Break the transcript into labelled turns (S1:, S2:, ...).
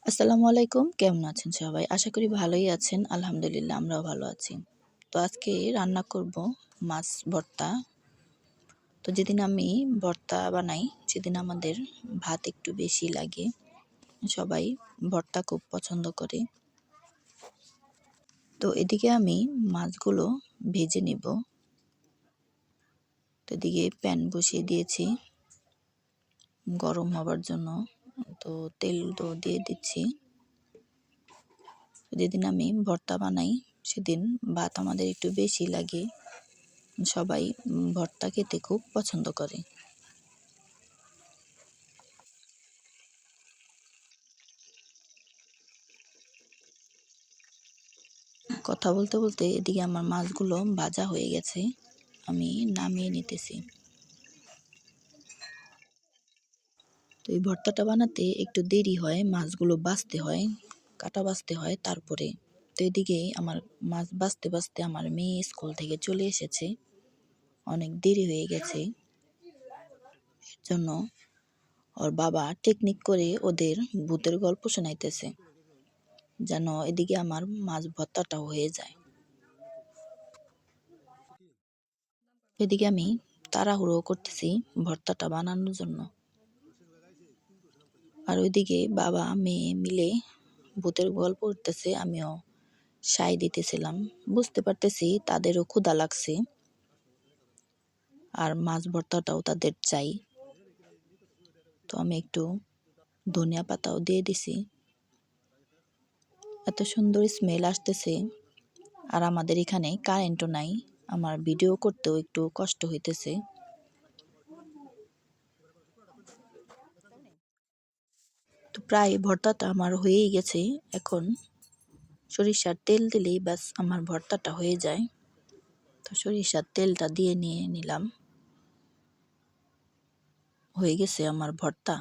S1: আসসালামু আলাইকুম। কেমন আছেন সবাই? আশা করি ভালোই আছেন। আলহামদুলিল্লাহ আমরাও ভালো আছি। তো আজকে রান্না করব মাছ ভর্তা। তো যেদিন আমি ভর্তা বানাই সেদিন আমাদের ভাত একটু বেশি লাগে। সবাই ভর্তা খুব পছন্দ করে। তো এদিকে আমি মাছগুলো ভেজে নেব। তো এদিকে প্যান বসিয়ে দিয়েছি গরম হবার জন্য। তো তেল দিয়ে দিচ্ছি। যেদিন আমি ভর্তা বানাই সেদিন ভাত আমাদের একটু বেশি লাগে। সবাই ভর্তা খেতে খুব পছন্দ করে। কথা বলতে বলতে এদিকে আমার মাছগুলো ভাজা হয়ে গেছে, আমি নামিয়ে নিতেছি। তো এই ভর্তাটা বানাতে একটু দেরি হয়, মাছগুলো বাছতে হয়, কাটা বাছতে হয় তারপরে। তো এদিকে আমার মাছ বাছতে বাছতে আমার মেয়ে স্কুল থেকে চলে এসেছে, অনেক দেরি হয়ে গেছে। এর জন্য ওর বাবা টেকনিক করে ওদের ভূতের গল্প শোনাইতেছে যেন এদিকে আমার মাছ ভর্তাটাও হয়ে যায়। এদিকে আমি তাড়াহুড়ো করতেছি ভর্তাটা বানানোর জন্য। আর ওইদিকে বাবা মেয়ে মিলে ভূতের গল্প করতেছে, আমিও সাই দিতেছিলাম। বুঝতে পারতেছি তাদেরও ক্ষুধা লাগছে আর মাছ ভর্তাটাও তাদের চাই। তো আমি একটু ধনিয়া পাতাও দিয়ে দিছি। এত সুন্দর স্মেল আসতেছে। আর আমাদের এখানে কারেন্টও নাই, আমার ভিডিও করতেও একটু কষ্ট হইতেছে। তো প্রায় ভর্তাটা আমার হয়েই গেছে। এখন সরিষার তেল দিলেই ব্যাস আমার ভর্তাটা হয়ে যায়। তো সরিষার তেলটা দিয়ে নিয়ে নিলাম, হয়ে গেছে আমার ভর্তা।